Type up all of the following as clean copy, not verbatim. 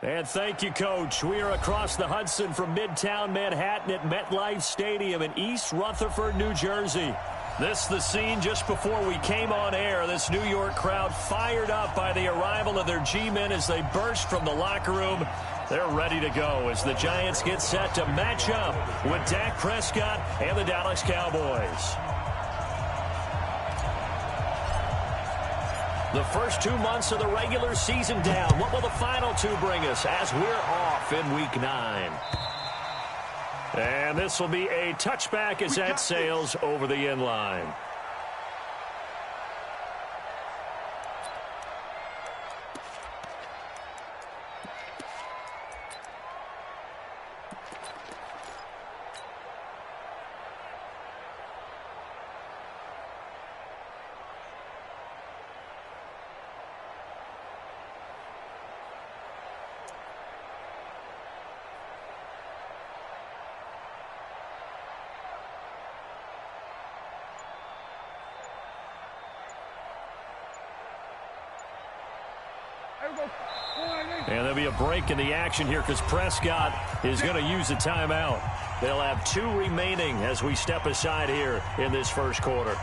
And thank you, Coach. We are across the Hudson from Midtown Manhattan at MetLife Stadium in East Rutherford, New Jersey. This is the scene just before we came on air. This New York crowd fired up by the arrival of their G-men as they burst from the locker room. They're ready to go as the Giants get set to match up with Dak Prescott and the Dallas Cowboys. The first 2 months of the regular season down. What will the final two bring us as we're off in Week 9? And this will be a touchback as that sails over the end line. And there'll be a break in the action here because Prescott is going to use a timeout. They'll have 2 remaining as we step aside here in this first quarter.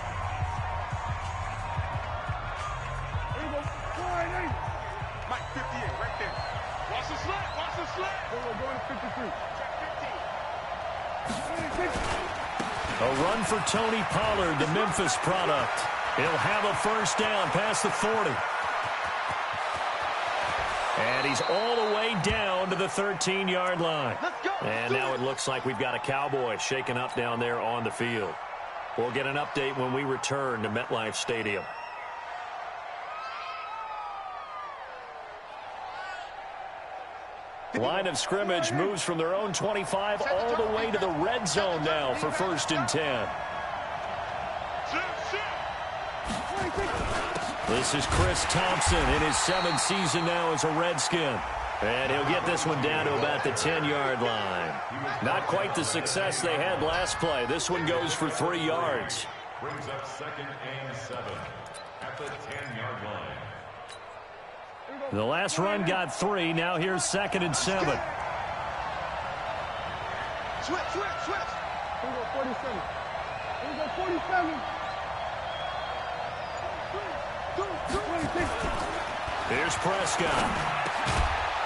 Mike 58 right there. Watch the slant. Watch the slant. We're going to 53. A run for Tony Pollard, the Memphis product. He'll have a first down past the 40. And he's all the way down to the 13-yard line. And now it looks like we've got a Cowboy shaken up down there on the field. We'll get an update when we return to MetLife Stadium. Line of scrimmage moves from their own 25 all the way to the red zone now for 1st and 10. This is Chris Thompson in his 7th season now as a Redskin. And he'll get this one down to about the 10-yard line. Not quite the success they had last play. This one goes for 3 yards. Brings up 2nd and 7 at the 10-yard line. The last run got 3. Now here's 2nd and 7. Switch. Here we go, 47. Here we go, 47. Here's Prescott.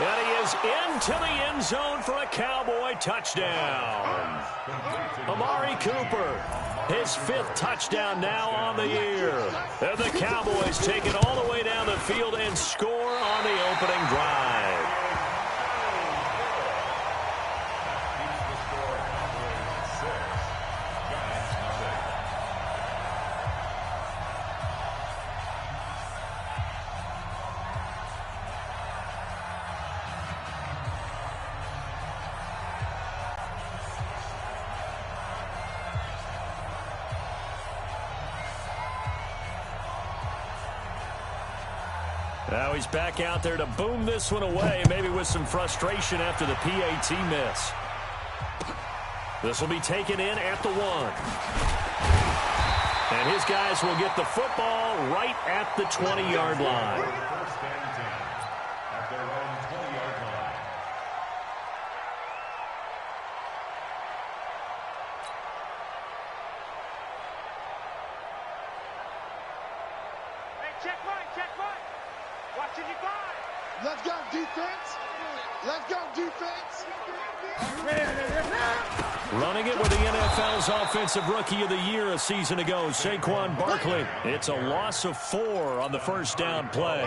And he is into the end zone for a Cowboy touchdown. Amari Cooper, his 5th touchdown now on the year. And the Cowboys take it all the way down the field and score on the opening drive. Now he's back out there to boom this one away, maybe with some frustration after the PAT miss. This will be taken in at the 1. And his guys will get the football right at the 20-yard line. First and 10 at their own 20-yard line. Hey, check Mike. Watching you guys. Let's go, defense. Let's go, defense. Running it with the NFL's Offensive Rookie of the Year a season ago, Saquon Barkley. It's a loss of 4 on the first down play.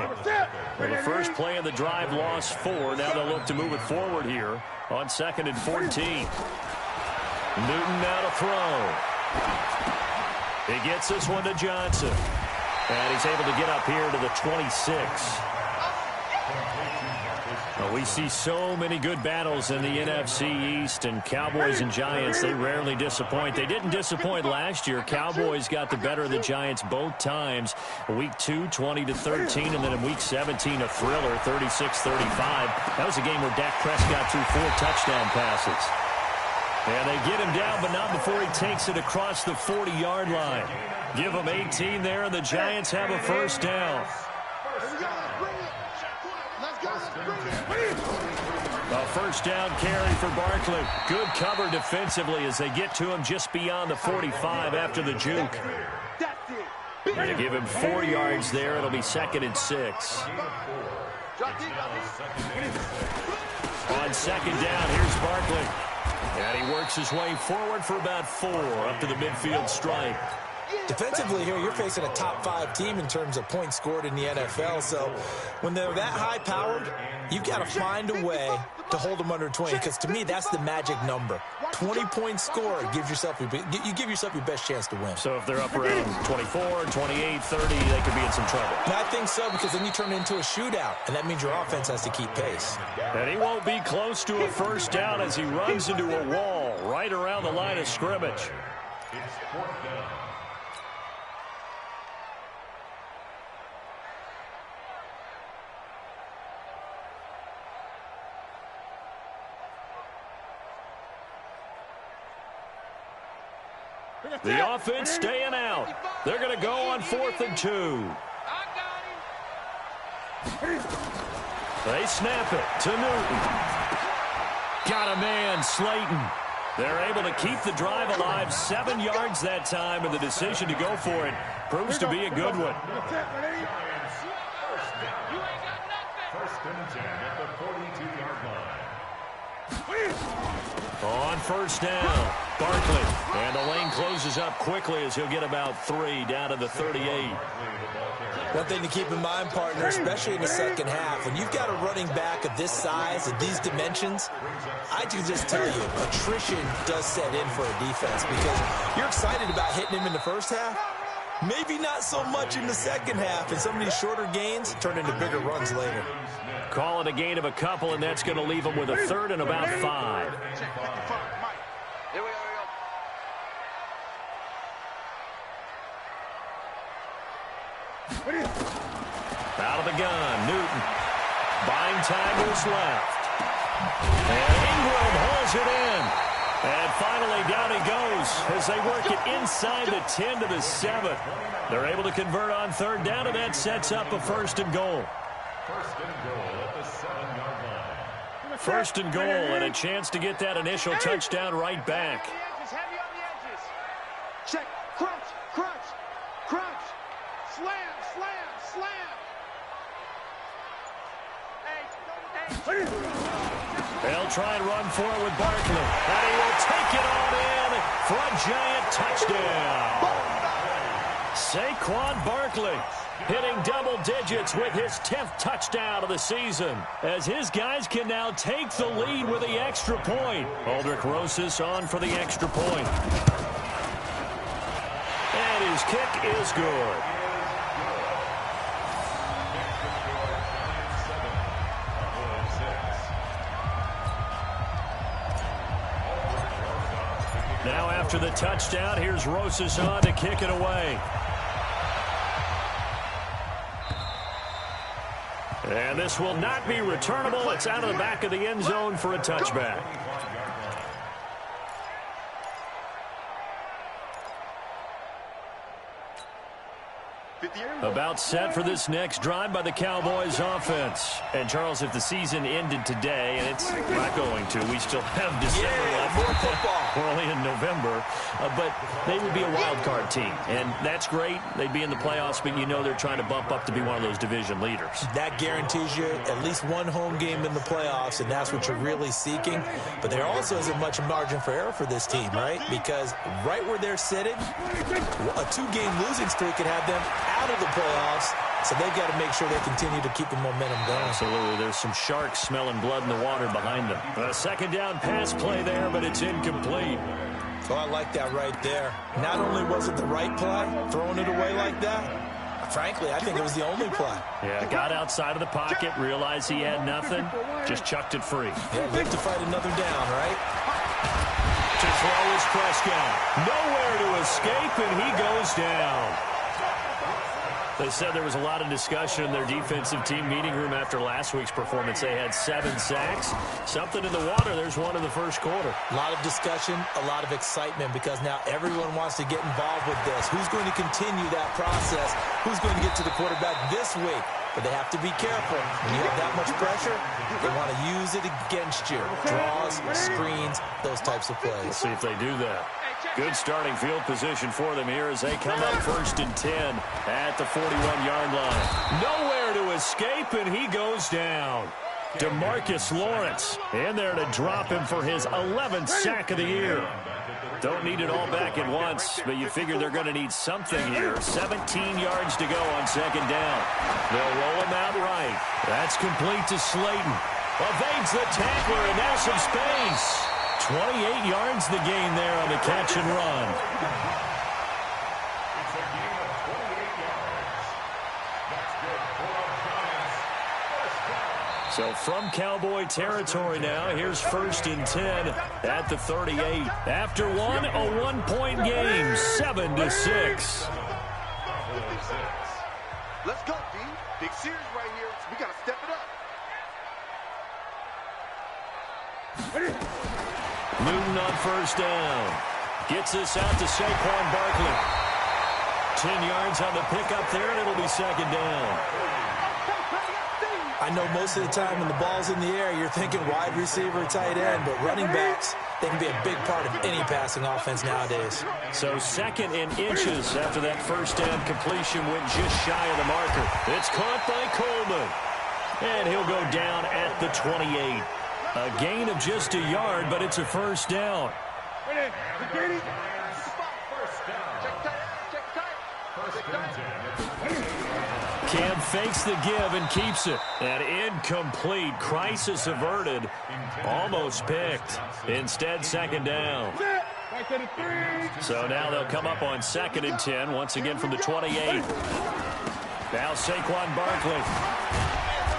Well, the first play of the drive lost 4. Now they'll look to move it forward here on 2nd and 14. Newton now to throw. He gets this one to Johnson. And he's able to get up here to the 26. Well, we see so many good battles in the NFC East, and Cowboys and Giants, they rarely disappoint. They didn't disappoint last year. Cowboys got the better of the Giants both times. Week 2, 20-13, and then in Week 17, a thriller, 36-35. That was a game where Dak Prescott threw 4 touchdown passes. And they get him down, but not before he takes it across the 40-yard line. Give him 18 there, and the Giants have a first down. Let's go. Let's bring it. A first down carry for Barkley. Good cover defensively as they get to him just beyond the 45 after the juke. They give him 4 yards there. It'll be 2nd and 6. On 2nd down, here's Barkley. And he works his way forward for about 4 up to the midfield stripe. Defensively here, you're facing a top 5 team in terms of points scored in the NFL. So when they're that high-powered, you've got to find a way to hold them under 20. Because to me, that's the magic number. 20 points scored, you give yourself your best chance to win. So if they're up around 24, 28, 30, they could be in some trouble. And I think so, because then you turn it into a shootout, and that means your offense has to keep pace. And he won't be close to a first down as he runs into a wall right around the line of scrimmage. It's 4th down. The offense staying out. They're going to go on 4th and 2. They snap it to Newton. Got a man, Slayton. They're able to keep the drive alive. 7 yards that time, and the decision to go for it proves to be a good one. First and 10 at the 42-yard line. On first down, Barkley. And the lane closes up quickly as he'll get about 3 down to the 38. One thing to keep in mind, partner, especially in the second half, when you've got a running back of this size, of these dimensions, I can just tell you, attrition does set in for a defense because you're excited about hitting him in the first half. Maybe not so much in the second half, and some of these shorter gains turn into bigger runs later. Call it a gain of a couple, and that's going to leave them with a 3rd and about 5. Out of the gun, Newton. Buying time who's left. And Ingram holds it in. And finally down he goes as they work it inside the 10 to the 7. They're able to convert on 3rd down, and that sets up a 1st and goal. First and goal at the 7-yard line. 1st and goal, and a chance to get that initial touchdown right back. Heavy on the edges. Check. Crunch. Crunch. Crunch. Slam. Slam. Slam. They'll try and run for it with Barkley. And he will take it on in for a giant touchdown. Saquon Barkley hitting double digits with his 10th touchdown of the season as his guys can now take the lead with the extra point. Aldrich Rosas on for the extra point. And his kick is good. Now after the touchdown, here's Rosas on to kick it away. And this will not be returnable. It's out of the back of the end zone for a touchback. About set for this next drive by the Cowboys offense. And, Charles, if the season ended today, and it's not going to, we still have December left. More football. We're only in November. But they would be a wild card team. And that's great. They'd be in the playoffs, but you know they're trying to bump up to be one of those division leaders. That guarantees you at least one home game in the playoffs, and that's what you're really seeking. But there also isn't much margin for error for this team, right? Because right where they're sitting, a 2-game losing streak could have them out of the playoffs, so they've got to make sure they continue to keep the momentum going. Absolutely. There's some sharks smelling blood in the water behind them. A second down pass play there, but it's incomplete. Oh, I like that right there. Not only was it the right play, throwing it away like that, frankly, I think it was the only play. Yeah, got outside of the pocket, realized he had nothing, just chucked it free. Yeah, live to fight another down, right? To throw is Prescott. Nowhere to escape, and he goes down. They said there was a lot of discussion in their defensive team meeting room after last week's performance. They had 7 sacks. Something in the water. There's one in the first quarter. A lot of discussion, a lot of excitement, because now everyone wants to get involved with this. Who's going to continue that process? Who's going to get to the quarterback this week? but they have to be careful. When you have that much pressure, they want to use it against you. Draws, screens, those types of plays. We'll see if they do that. Good starting field position for them here as they come up 1st and 10 at the 41-yard line. Nowhere to escape, and he goes down. DeMarcus Lawrence in there to drop him for his 11th sack of the year. Don't need it all back at once, but you figure they're going to need something here. 17 yards to go on 2nd down. They'll roll him out right. That's complete to Slayton. Evades the tackler, and now some space. 28 yards the gain there on the catch and run. It's a gain of 28 yards. That's good for the Giants. First down. So from Cowboy territory now, here's 1st and 10 at the 38. After one, a one-point game, 7-6. Let's go, D. Big series right here. We got to step it up. Newton on 1st down. Gets this out to Saquon Barkley. 10 yards on the pickup there, and it'll be 2nd down. I know most of the time when the ball's in the air, you're thinking wide receiver, tight end, but running backs, they can be a big part of any passing offense nowadays. So 2nd and inches after that 1st down completion went just shy of the marker. It's caught by Coleman. And he'll go down at the 28. A gain of just a yard, but it's a 1st down. Cam fakes the give and keeps it. And incomplete. Crisis averted. Almost picked. Instead, 2nd down. So now they'll come up on 2nd and 10, once again from the 28. Now Saquon Barkley.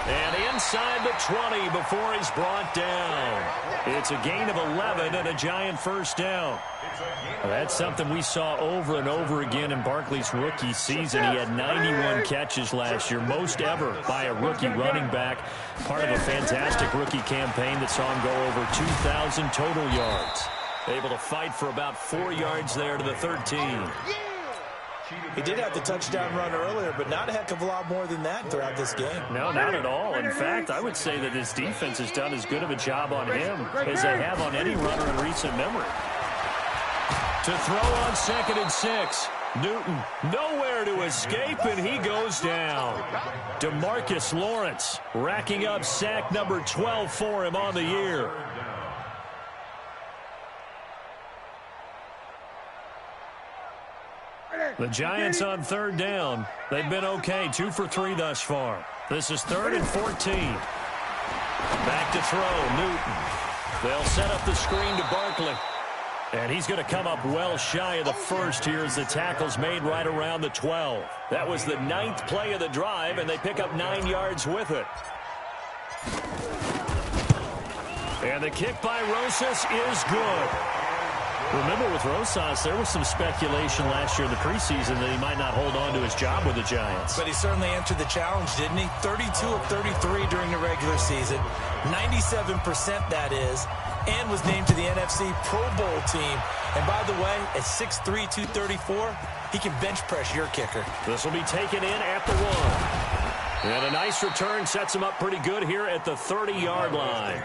And inside the 20 before he's brought down. It's a gain of 11 and a Giant 1st down. That's something we saw over and over again in Barkley's rookie season. He had 91 catches last year, most ever by a rookie running back. Part of a fantastic rookie campaign that saw him go over 2,000 total yards. Able to fight for about 4 yards there to the 13. He did have the touchdown run earlier, but not a heck of a lot more than that throughout this game. No, not at all. In fact, I would say that his defense has done as good of a job on him as they have on any runner in recent memory. To throw on 2nd and 6. Newton nowhere to escape, and he goes down. DeMarcus Lawrence racking up sack number 12 for him on the year. The Giants on 3rd down. They've been okay, 2 for 3 thus far. This is 3rd and 14. Back to throw, Newton. They'll set up the screen to Barkley. And he's going to come up well shy of the 1st here as the tackle's made right around the 12. That was the 9th play of the drive, and they pick up 9 yards with it. And the kick by Rosas is good. Remember, with Rosas, there was some speculation last year in the preseason that he might not hold on to his job with the Giants. But he certainly answered the challenge, didn't he? 32 of 33 during the regular season. 97% that is. And was named to the NFC Pro Bowl team. And by the way, at 6'3", 234, he can bench press your kicker. This will be taken in at the 1. And a nice return sets him up pretty good here at the 30-yard line.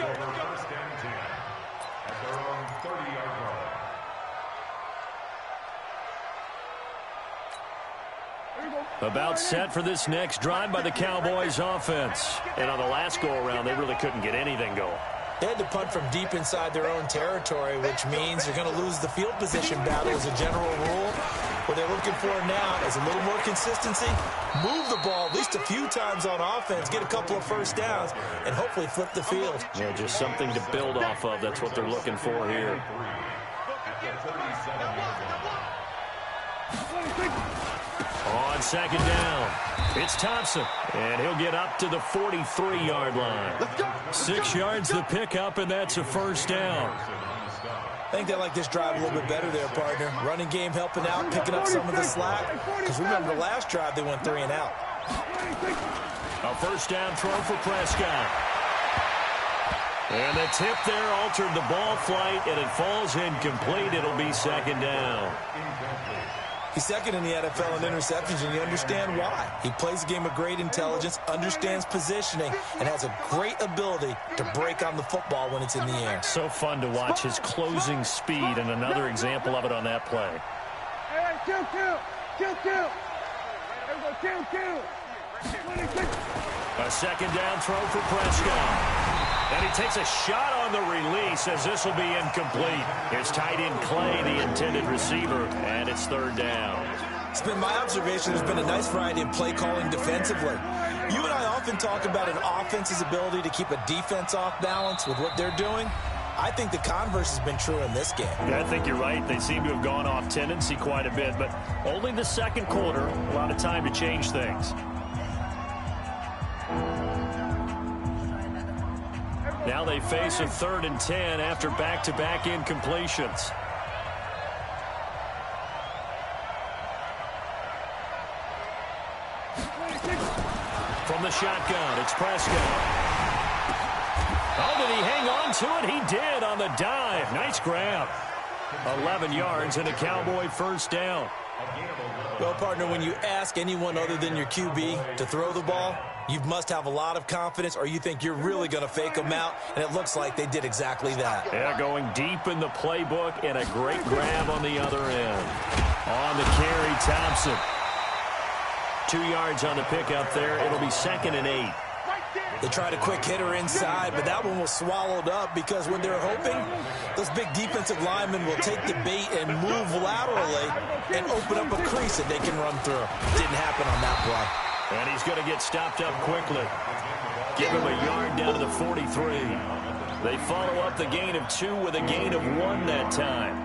About set for this next drive by the Cowboys offense. And on the last go-around, they really couldn't get anything going. They had to punt from deep inside their own territory, which means you're going to lose the field position battle as a general rule. What they're looking for now is a little more consistency, move the ball at least a few times on offense, get a couple of 1st downs, and hopefully flip the field. Yeah, just something to build off of. That's what they're looking for here. On 2nd down, it's Thompson, and he'll get up to the 43-yard line. 6 yards the pickup, and that's a 1st down. I think they like this drive a little bit better there, partner. Running game helping out, picking up some of the slack. Because remember, the last drive they went 3 and out. A 1st down throw for Prescott. And the tip there altered the ball flight, and it falls incomplete. It'll be 2nd down. He's second in the NFL in interceptions, and you understand why. He plays a game of great intelligence, understands positioning, and has a great ability to break on the football when it's in the air. So fun to watch his closing speed, and another example of it on that play. Hey, kill. There we go, kill. 26. A second down throw for Prescott. And he takes a shot on the release as this will be incomplete. His tight end Clay, the intended receiver, and it's third down. It's been my observation there's been a nice variety of play calling defensively. You and I often talk about an offense's ability to keep a defense off balance with what they're doing. I think the converse has been true in this game. Yeah, I think you're right. They seem to have gone off tendency quite a bit, but only the second quarter, a lot of time to change things. Now they face a 3rd and 10 after back-to-back incompletions. From the shotgun, it's Prescott. Oh, did he hang on to it? He did on the dive. Nice grab. 11 yards and a Cowboy first down. Well, partner, when you ask anyone other than your QB to throw the ball, you must have a lot of confidence, or you think you're really going to fake them out, and it looks like they did exactly that. Yeah, going deep in the playbook, and a great grab on the other end. On the carry, Thompson. 2 yards on the pickup there. It'll be 2nd and 8. They tried a quick hitter inside, but that one was swallowed up because when they're hoping, those big defensive linemen will take the bait and move laterally and open up a crease that they can run through. Didn't happen on that play. And he's going to get stopped up quickly. Give him a yard down to the 43. They follow up the gain of 2 with a gain of 1 that time.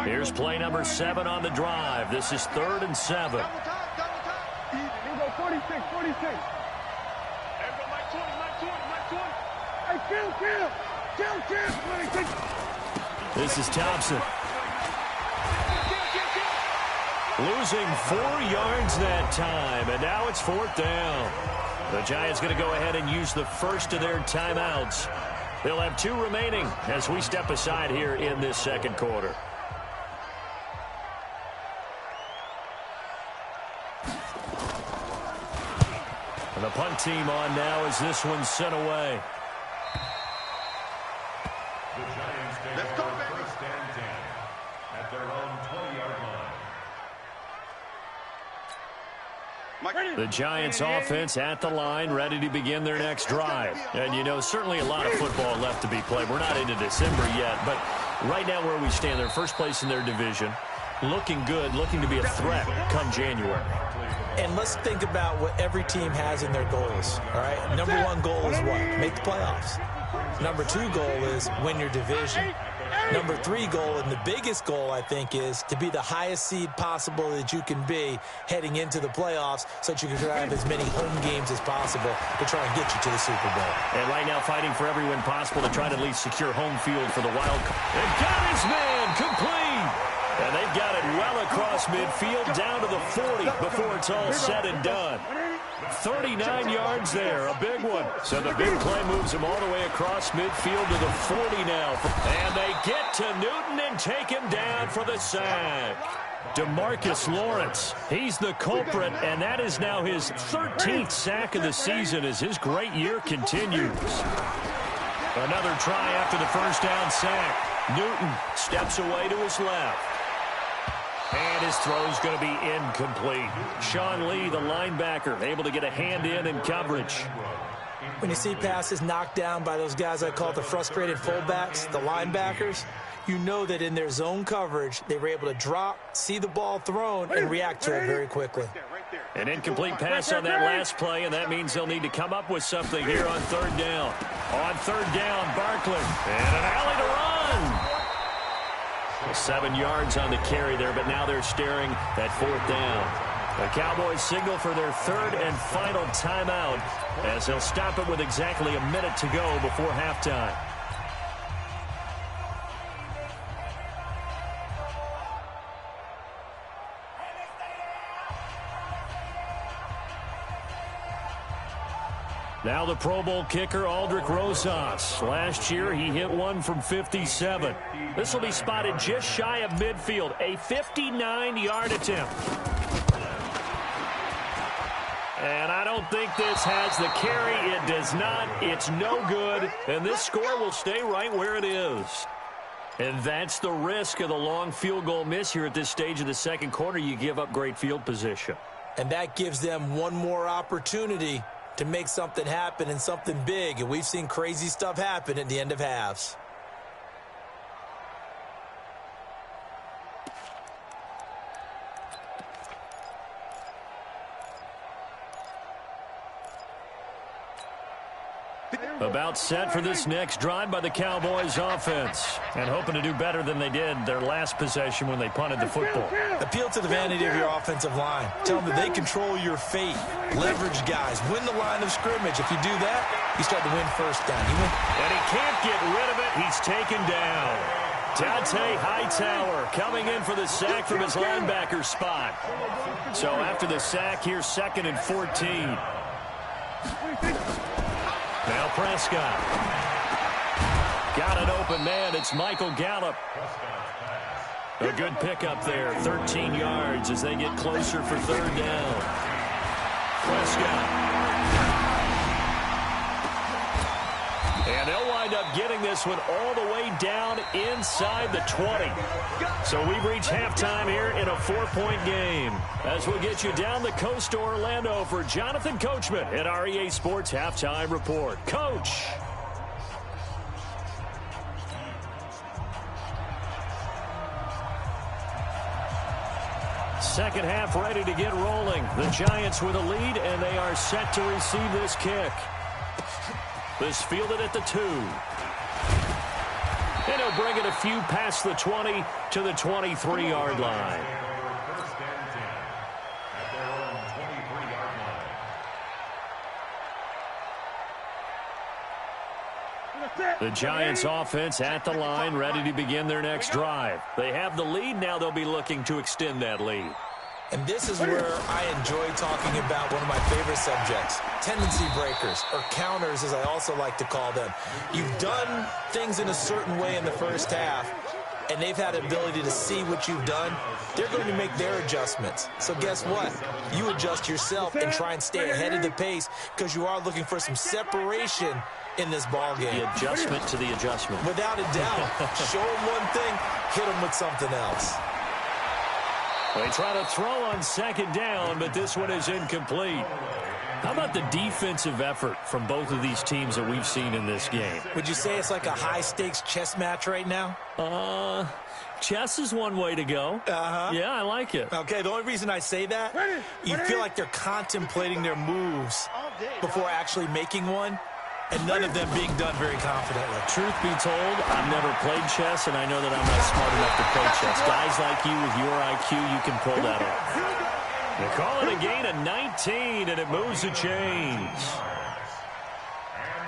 Here's play number 7 on the drive. This is 3rd and 7. 46. Hey, kill. 26. This is Thompson. Losing 4 yards that time, and now it's 4th down. The Giants going to go ahead and use the first of their timeouts. They'll have 2 remaining as we step aside here in this second quarter. And the punt team on now as this one's sent away. The Giants take over 1st and 10 at their own 20-yard line. The Giants offense at the line, ready to begin their next drive. And, you know, certainly a lot of football left to be played. We're not into December yet, but right now where we stand, they're first place in their division. Looking good, looking to be a threat come January. And let's think about what every team has in their goals, all right? Number 1 goal is what? Make the playoffs. Number 2 goal is win your division. Number 3 goal, and the biggest goal, I think, is to be the highest seed possible that you can be heading into the playoffs so that you can have as many home games as possible to try and get you to the Super Bowl. And right now fighting for every win possible to try to at least secure home field for the wild card. They've got his man complete. And they've got it well across midfield down to the 40 before it's all said and done. 39 yards there, a big one. So the big play moves him all the way across midfield to the 40 now. And they get to Newton and take him down for the sack. DeMarcus Lawrence, he's the culprit, and that is now his 13th sack of the season as his great year continues. Another try after the first down sack. Newton steps away to his left. And his throw's going to be incomplete. Sean Lee, the linebacker, able to get a hand in coverage. When you see passes knocked down by those guys I call the frustrated fullbacks, the linebackers, you know that in their zone coverage, they were able to drop, see the ball thrown, and react to it very quickly. An incomplete pass on that last play, and that means they'll need to come up with something here on 3rd down. On 3rd down, Barkley. And an alley to run. 7 yards on the carry there, but now they're staring at 4th down. The Cowboys signal for their 3rd and final timeout as they'll stop it with exactly a minute to go before halftime. Now the Pro Bowl kicker, Aldrick Rosas. Last year, he hit one from 57. This will be spotted just shy of midfield. A 59-yard attempt. And I don't think this has the carry. It does not. It's no good. And this score will stay right where it is. And that's the risk of the long field goal miss here at this stage of the second quarter. You give up great field position. And that gives them one more opportunity to make something happen and something big. And we've seen crazy stuff happen at the end of halves. About set for this next drive by the Cowboys offense. And hoping to do better than they did their last possession when they punted the football. Appeal to the vanity of your offensive line. Tell them that they control your fate. Leverage guys. Win the line of scrimmage. If you do that, you start to win first down. And he can't get rid of it. He's taken down. Dante Hightower coming in for the sack from his linebacker spot. So after the sack, here's 2nd and 14. Now Prescott. Got an open man. It's Michael Gallup. A good pickup there. 13 yards as they get closer for 3rd down. Prescott. And they'll wind up getting this one all the way down inside the 20. So we've reached halftime here in a 4-point game. As we'll get you down the coast to Orlando for Jonathan Coachman at our EA Sports Halftime Report. Coach. Second half ready to get rolling. The Giants with a lead, and they are set to receive this kick. This fielded at the 2. And he'll bring it a few past the 20 to the 23-yard line. The Giants offense at the line, ready to begin their next drive. They have the lead. Now they'll be looking to extend that lead. And this is where I enjoy talking about one of my favorite subjects, tendency breakers, or counters as I also like to call them. You've done things in a certain way in the first half, and they've had the ability to see what you've done. They're going to make their adjustments. So guess what? You adjust yourself and try and stay ahead of the pace because you are looking for some separation in this ball game. The adjustment to the adjustment. Without a doubt. Show them one thing, hit them with something else. They try to throw on 2nd down, but this one is incomplete. How about the defensive effort from both of these teams that we've seen in this game? Would you say it's like a high-stakes chess match right now? Chess is one way to go. Yeah, I like it. Okay, the only reason I say that, you feel like they're contemplating their moves before actually making one, and none of them being done very confidently. Truth be told, I've never played chess, and I know that I'm not smart enough to play chess. Guys like you with your IQ, you can pull that off. They call it a gain of 19, and it moves the chains.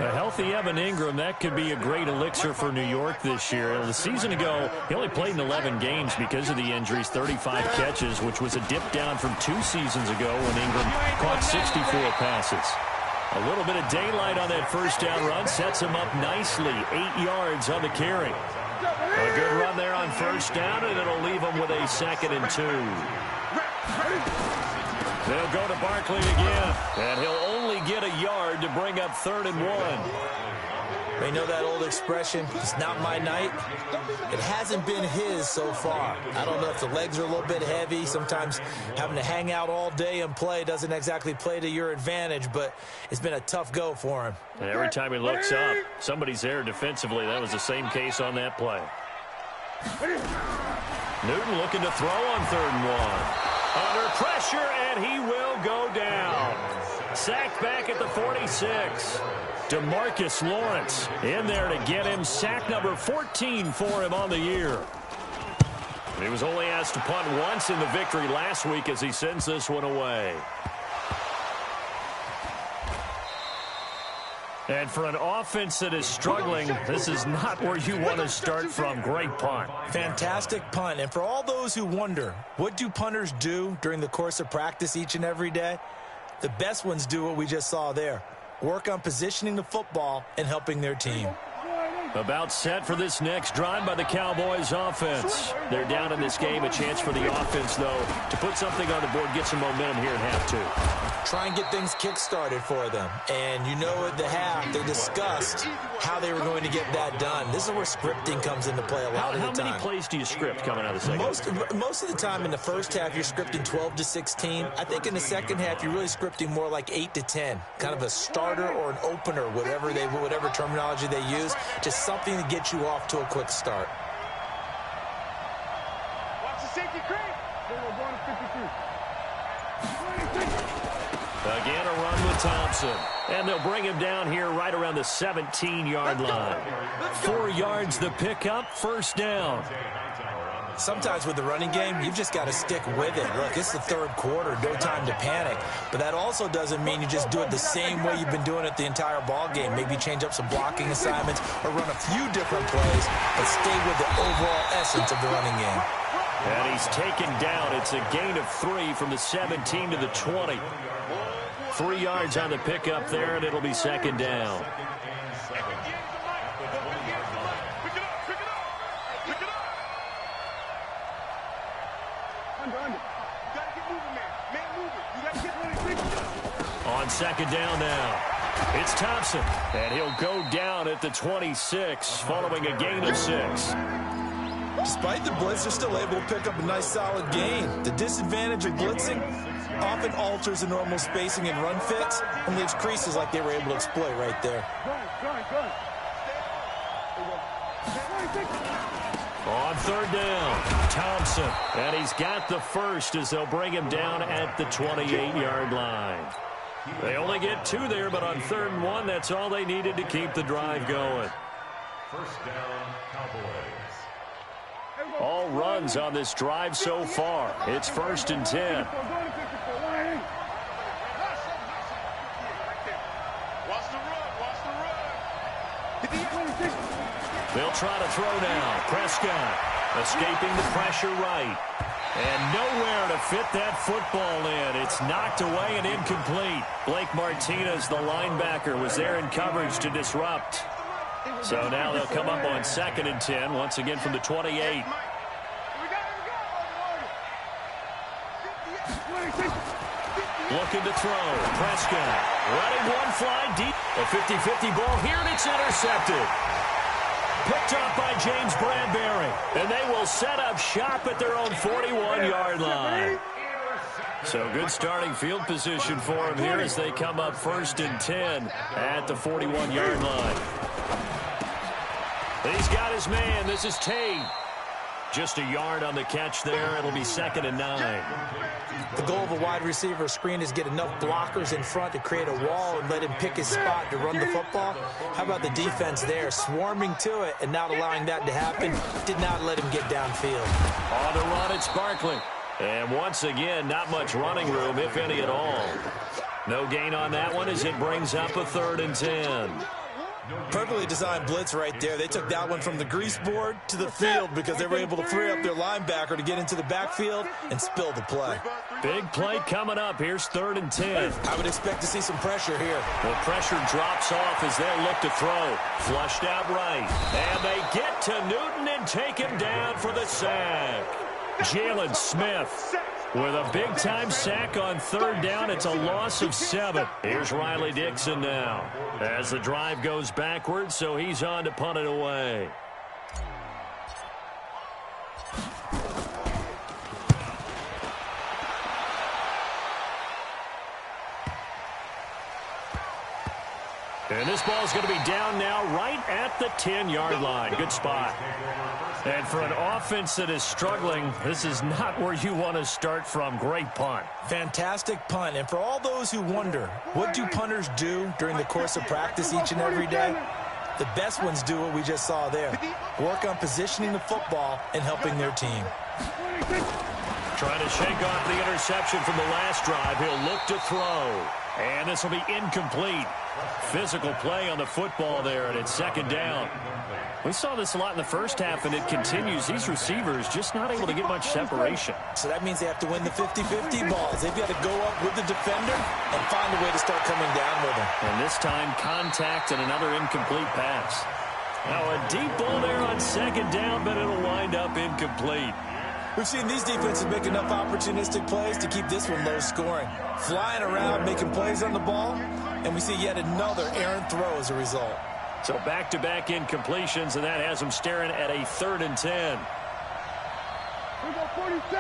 A healthy Evan Ingram, that could be a great elixir for New York this year. The season ago, he only played in 11 games because of the injuries, 35 catches, which was a dip down from 2 seasons ago when Ingram caught 64 passes. A little bit of daylight on that first down run sets him up nicely. 8 yards on the carry. A good run there on first down, and it'll leave him with a 2nd and 2. They'll go to Barkley again, and he'll only get a yard to bring up 3rd and 1. They know that old expression, it's not my night. It hasn't been his so far. I don't know if the legs are a little bit heavy. Sometimes having to hang out all day and play doesn't exactly play to your advantage, but it's been a tough go for him. And every time he looks up, somebody's there defensively. That was the same case on that play. Newton looking to throw on 3rd and 1. Under pressure, and he will go down. Sacked back at the 46. DeMarcus Lawrence in there to get him. Sack number 14 for him on the year. He was only asked to punt once in the victory last week as he sends this one away. And for an offense that is struggling, this is not where you want to start from. Great punt. Fantastic punt. And for all those who wonder, what do punters do during the course of practice each and every day? The best ones do what we just saw there. work on positioning the football and helping their team. About set for this next drive by the Cowboys offense. They're down in this game. A chance for the offense, though, to put something on the board, get some momentum here in half two. Try and get things kick-started for them. And you know at the half, they discussed how they were going to get that done. This is where scripting comes into play a lot of the time. How many plays do you script coming out of the second? Most of the time in the first half, you're scripting 12 to 16. I think in the second half, you're really scripting more like 8 to 10. Kind of a starter or an opener, whatever terminology they use. Just something to get you off to a quick start. Watch the safety crane. They were going to 52. Again, a run with Thompson. And they'll bring him down here right around the 17-yard line. 4 yards the pickup, first down. Sometimes with the running game, you've just got to stick with it. Look, it's the third quarter, no time to panic. But that also doesn't mean you just do it the same way you've been doing it the entire ball game. Maybe change up some blocking assignments or run a few different plays, but stay with the overall essence of the running game. And he's taken down. It's a gain of 3 from the 17 to the 20. 3 yards on the pickup there, and it'll be second down. On second down now, it's Thompson, and he'll go down at the 26 following a gain of 6. Despite the blitz, they're still able to pick up a nice solid gain. The disadvantage of blitzing often alters the normal spacing and run fits and leaves creases like they were able to exploit right there. On third down, Thompson, and he's got the first as they'll bring him down at the 28-yard line. They only get 2 there, but on 3rd and 1, that's all they needed to keep the drive going. First down, Cowboys. All runs on this drive so far. It's 1st and 10. They'll try to throw now. Prescott escaping the pressure right. And nowhere to fit that football in. It's knocked away and incomplete. Blake Martinez, the linebacker, was there in coverage to disrupt. So now they'll come up on 2nd and 10, once again from the 28. Looking to throw. Prescott running one fly deep. A 50-50 ball here, and it's intercepted. Picked up by James Bradbury. And they will set up shop at their own 41-yard line. So good starting field position for him here as they come up 1st and 10 at the 41-yard line. He's got his man. This is Tate. Just a yard on the catch there. It'll be 2nd and 9. The goal of a wide receiver screen is get enough blockers in front to create a wall and let him pick his spot to run the football. How about the defense there, swarming to it and not allowing that to happen? Did not let him get downfield. On the run, it's Barkley. And once again, not much running room, if any at all. No gain on that one as it brings up a 3rd and 10. Perfectly designed blitz right there. They took that one from the grease board to the field because they were able to free up their linebacker to get into the backfield and spill the play. Big play coming up. Here's 3rd and 10. I would expect to see some pressure here. The pressure drops off as they'll look to throw. Flushed out right. And they get to Newton and take him down for the sack. Jalen Smith with a big-time sack on 3rd down. It's a loss of 7. Here's Riley Dixon now as the drive goes backwards, so he's on to punt it away. And this ball's going to be down now right at the 10-yard line. Good spot. And for an offense that is struggling, this is not where you want to start from. Great punt. Fantastic punt. And for all those who wonder, what do punters do during the course of practice each and every day? The best ones do what we just saw there. Work on positioning the football and helping their team. Trying to shake off the interception from the last drive. He'll look to throw. And this will be incomplete. Physical play on the football there, and it's second down. We saw this a lot in the first half, and it continues. These receivers just not able to get much separation. So that means they have to win the 50-50 balls. They've got to go up with the defender and find a way to start coming down with him. And this time, contact and another incomplete pass. Now a deep ball there on second down, but it'll wind up incomplete. We've seen these defenses make enough opportunistic plays to keep this one low scoring. Flying around, making plays on the ball, and we see yet another errant throw as a result. So back-to-back incompletions, and that has them staring at a 3rd and 10. We go 46.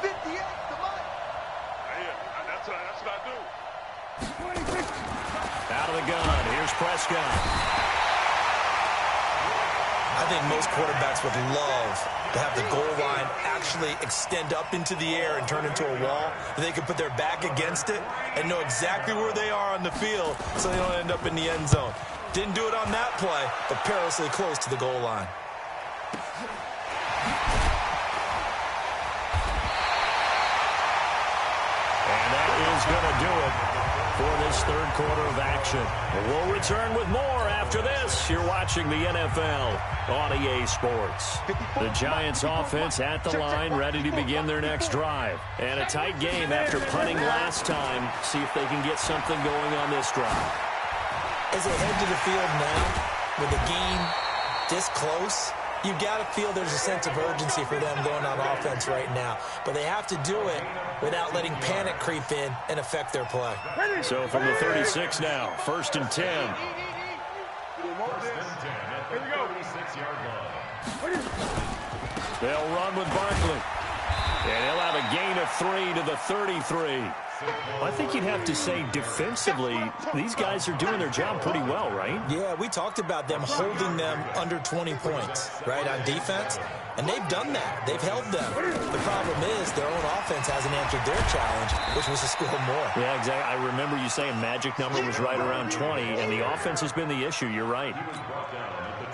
58, come on. That's what I do. 26. Out of the gun, here's Prescott. I think most quarterbacks would love to have the goal line actually extend up into the air and turn into a wall. They can put their back against it and know exactly where they are on the field so they don't end up in the end zone. Didn't do it on that play, but perilously close to the goal line. And that is going to do it for this third quarter of action. We'll return with more after this. You're watching the NFL on EA Sports. The Giants offense at the line, ready to begin their next drive. And a tight game after punting last time. See if they can get something going on this drive. As they head to the field now, with the game this close, you've got to feel there's a sense of urgency for them going on offense right now. But they have to do it without letting panic creep in and affect their play. So from the 36 now, 1st and 10. Here we go. 36-yard line. They'll run with Barkley. And he'll have a gain of 3 to the 33. I think you'd have to say defensively, these guys are doing their job pretty well, right? Yeah, we talked about them holding them under 20 points, right, on defense. And they've done that. They've held them. The problem is their own offense hasn't answered their challenge, which was to score more. Yeah, exactly. I remember you saying magic number was right around 20, and the offense has been the issue. You're right.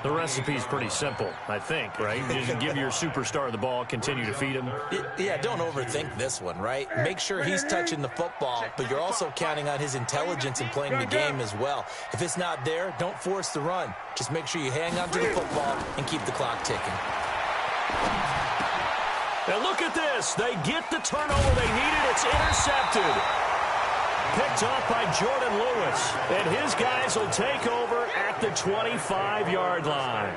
The recipe's pretty simple, I think, right? Just give your superstar the ball, continue to feed him. Yeah, don't overthink this one, right? Make sure he's touching the football, but you're also counting on his intelligence in playing the game as well. If it's not there, don't force the run. Just make sure you hang on to the football and keep the clock ticking. Now look at this. They get the turnover they needed. It's intercepted. Picked off by Jordan Lewis. And his guys will take over at the 25-yard line.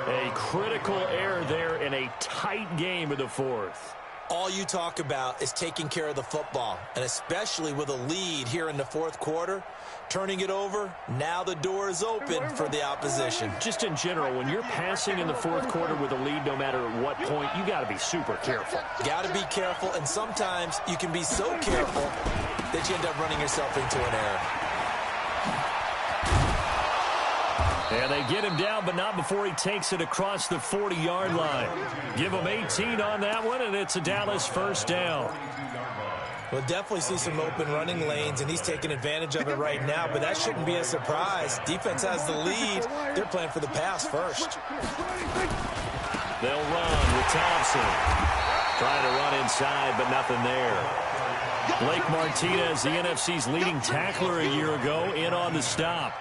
A critical error there in a tight game of the fourth. All you talk about is taking care of the football, and especially with a lead here in the fourth quarter, turning it over, now the door is open for the opposition. Just in general, when you're passing in the fourth quarter with a lead, no matter at what point, you got to be super careful. Got to be careful, and sometimes you can be so careful that you end up running yourself into an error. And they get him down, but not before he takes it across the 40-yard line. Give him 18 on that one, and it's a Dallas first down. We'll definitely see some open running lanes, and he's taking advantage of it right now, but that shouldn't be a surprise. Defense has the lead. They're playing for the pass first. They'll run with Thompson. Trying to run inside, but nothing there. Blake Martinez, the NFC's leading tackler a year ago, in on the stop.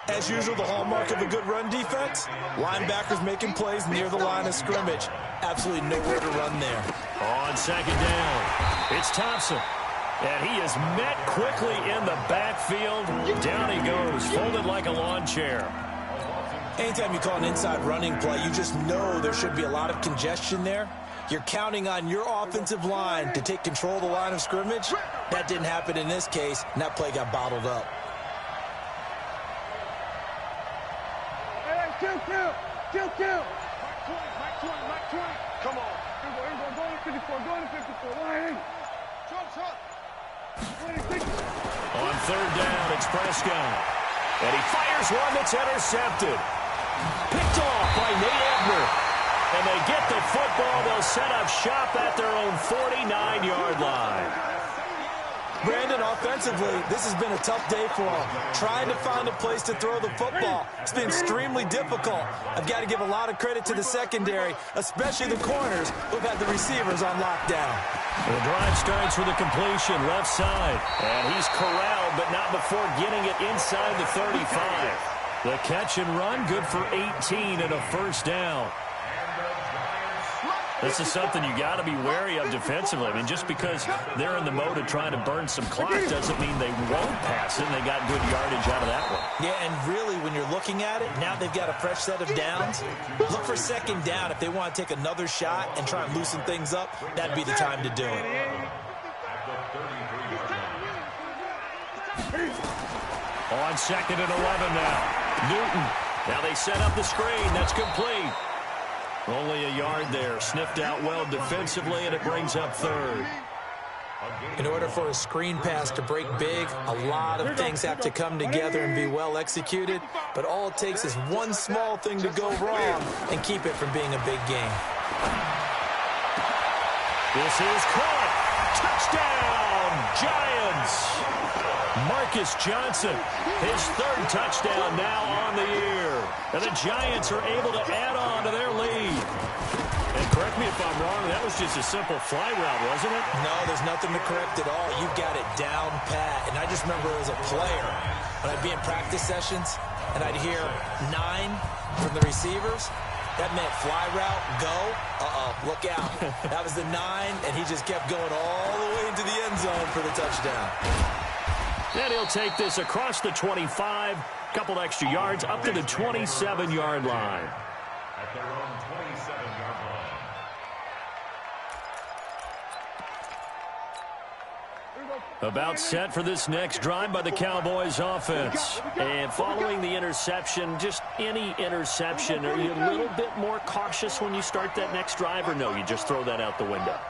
As usual, the hallmark of a good run defense, linebackers making plays near the line of scrimmage. Absolutely nowhere to run there. On second down, it's Thompson. And he is met quickly in the backfield. Down he goes, folded like a lawn chair. Anytime you call an inside running play, you just know there should be a lot of congestion there. You're counting on your offensive line to take control of the line of scrimmage. That didn't happen in this case, and that play got bottled up. Kill. Mike 20. Come on. Go to 54. Line. On third down, it's Prescott. And he fires one that's intercepted. Picked off by Nate Ebner. And they get the football. They'll set up shop at their own 49-yard line. Brandon, offensively, this has been a tough day for him. Trying to find a place to throw the football. It's been extremely difficult. I've got to give a lot of credit to the secondary, especially the corners who've had the receivers on lockdown. The drive starts with a completion left side. And he's corralled, but not before getting it inside the 35. The catch and run, good for 18 and a first down. This is something you got to be wary of defensively. I mean, just because they're in the mode of trying to burn some clock doesn't mean they won't pass it, and they got good yardage out of that one. Yeah, and really, when you're looking at it, now they've got a fresh set of downs. Look for second down. If they want to take another shot and try and loosen things up, that'd be the time to do it. On 2nd and 11 now. Newton. Now they set up the screen. That's complete. Only a yard there. Sniffed out well defensively, and it brings up 3rd. In order for a screen pass to break big, a lot of things have to come together and be well executed, but all it takes is one small thing to go wrong and keep it from being a big game. This is caught. Touchdown, Giants. Marcus Johnson, his 3rd touchdown now on the year. And the Giants are able to add on to their lead. And correct me if I'm wrong, that was just a simple fly route, wasn't it? No, there's nothing to correct at all. You've got it down pat. And I just remember as a player, when I'd be in practice sessions, and I'd hear 9 from the receivers, that meant fly route, go, look out. That was the 9, and he just kept going all the way into the end zone for the touchdown. And he'll take this across the 25, couple extra yards, up to the 27-yard line. At their own 27-yard line. About set for this next drive by the Cowboys offense. And following the interception, just any interception, are you a little bit more cautious when you start that next drive, or no, you just throw that out the window?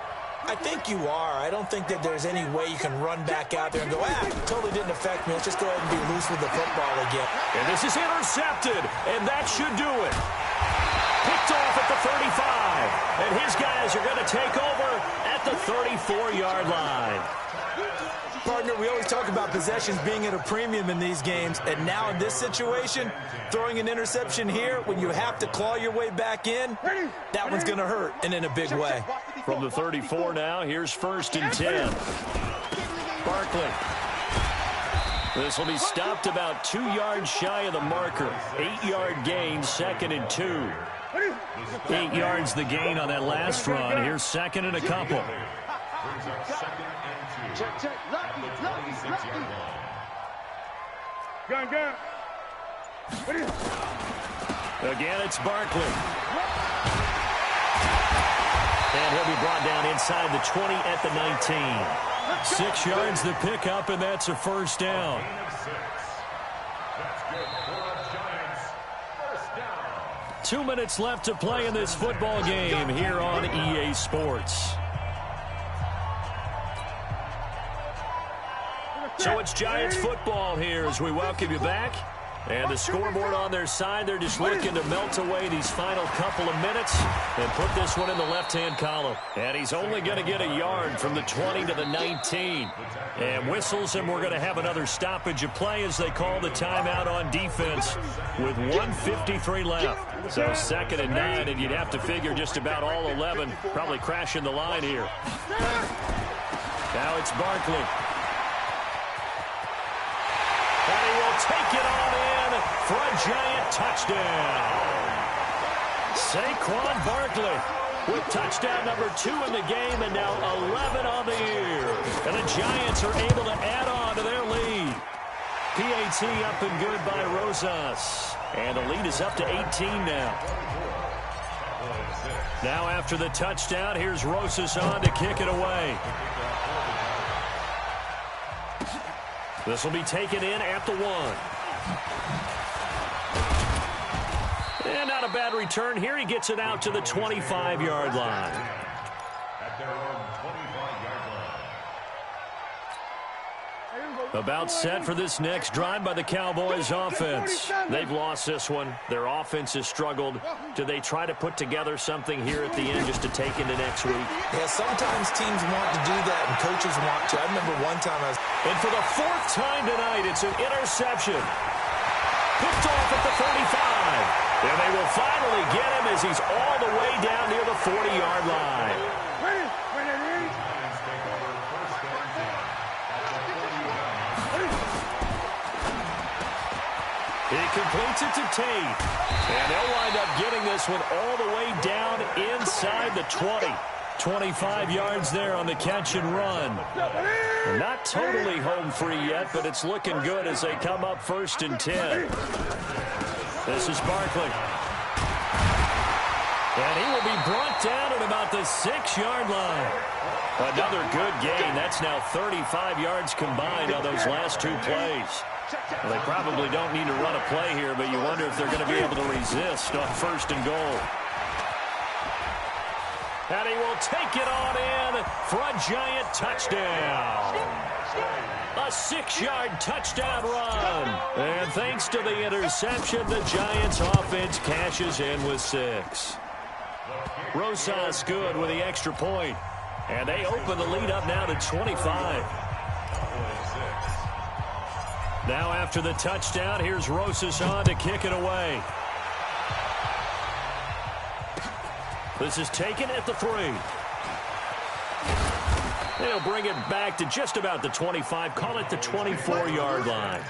I think you are. I don't think that there's any way you can run back out there and go, totally didn't affect me. Let's just go ahead and be loose with the football again. And this is intercepted, and that should do it. Picked off at the 35, and his guys are going to take over at the 34-yard line. Partner, we always talk about possessions being at a premium in these games, and now in this situation, throwing an interception here when you have to claw your way back in, that one's going to hurt, and in a big way. From the 34 now, here's 1st and 10. Barkley. This will be stopped about 2 yards shy of the marker. 8-yard gain, 2nd and 2. 8 yards the gain on that last run. Here's 2nd and a couple. Check. Lucky. Gun. Again, it's Barkley. And he'll be brought down inside the 20 at the 19. 6 yards the pickup, and that's a first down. That's good for the Giants. First down. 2 minutes left to play in this football game here on EA Sports. So it's Giants football here as we welcome you back. And the scoreboard on their side, they're just looking to melt away these final couple of minutes and put this one in the left-hand column. And he's only going to get a yard from the 20 to the 19. And whistles, and we're going to have another stoppage of play as they call the timeout on defense with 1:53 left. So 2nd and 9, and you'd have to figure just about all 11 probably crashing the line here. Now it's Barkley. And he will take it on in for a Giant touchdown. Saquon Barkley with touchdown number 2 in the game, and now 11 on the year. And the Giants are able to add on to their lead. PAT up and good by Rosas. And the lead is up to 18 now. Now after the touchdown, here's Rosas on to kick it away. This will be taken in at the 1. And not a bad return here. He gets it out to the 25-yard line. At their own 25-yard line. About set for this next drive by the Cowboys offense. They've lost this one. Their offense has struggled. Do they try to put together something here at the end just to take into next week? Yeah, sometimes teams want to do that and coaches want to. I remember one time I was... And for the 4th time tonight, it's an interception. Picked off at the 35. And they will finally get him as he's all the way down near the 40-yard line. He completes it to Tate. And they'll wind up getting this one all the way down inside the 20. 25 yards there on the catch and run. Not totally home free yet, but it's looking good as they come up 1st and 10. This is Barkley. And he will be brought down at about the 6-yard line. Another good gain. That's now 35 yards combined on those last 2 plays. Well, they probably don't need to run a play here, but you wonder if they're going to be able to resist on 1st and goal. And he will take it on in for a Giant touchdown. A 6-yard touchdown run. And thanks to the interception, the Giants offense cashes in with 6. Rosas good with the extra point. And they open the lead up now to 25. Now after the touchdown, here's Rosas on to kick it away. This is taken at the 3. They'll bring it back to just about the 25. Call it the 24-yard line.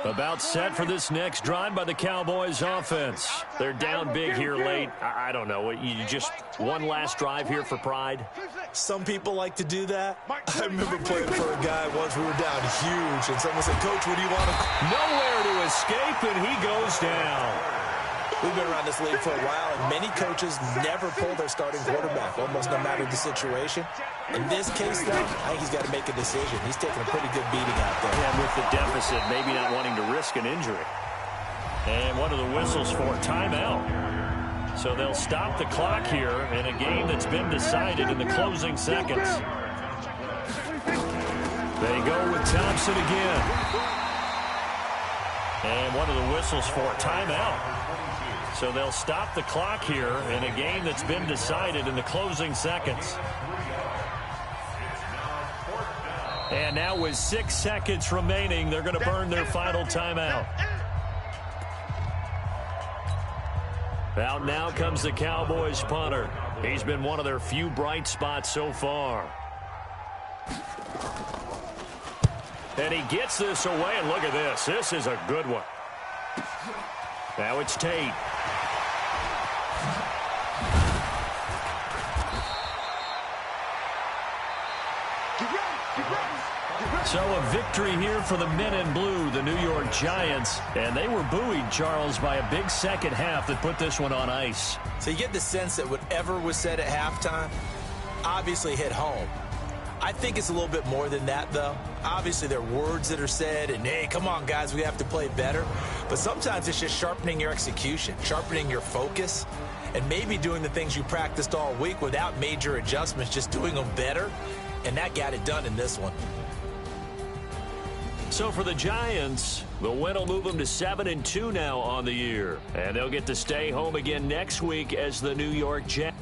About set for this next drive by the Cowboys offense. They're down big here late. I don't know. You just one last drive here for pride? Some people like to do that. I remember playing for a guy once. We were down huge, and someone said, "Coach, what do you want to..." Nowhere to escape, and he goes down. We've been around this league for a while, and many coaches never pull their starting quarterback, almost no matter the situation. In this case, though, I think he's got to make a decision. He's taking a pretty good beating out there. And with the deficit, maybe not wanting to risk an injury. And one of the whistles for timeout. So they'll stop the clock here in a game that's been decided in the closing seconds. They go with Thompson again. And one of the whistles for timeout. So they'll stop the clock here in a game that's been decided in the closing seconds. And now with 6 seconds remaining, they're going to burn their final timeout. Out now comes the Cowboys punter. He's been one of their few bright spots so far. And he gets this away, and look at this. This is a good one. Now it's Tate. So a victory here for the men in blue, the New York Giants. And they were buoyed, Charles, by a big second half that put this one on ice. So you get the sense that whatever was said at halftime obviously hit home. I think it's a little bit more than that, though. Obviously, there are words that are said, and, hey, come on, guys, we have to play better. But sometimes it's just sharpening your execution, sharpening your focus, and maybe doing the things you practiced all week without major adjustments, just doing them better. And that got it done in this one. So for the Giants, the win will move them to 7-2 now on the year. And they'll get to stay home again next week as the New York Jets.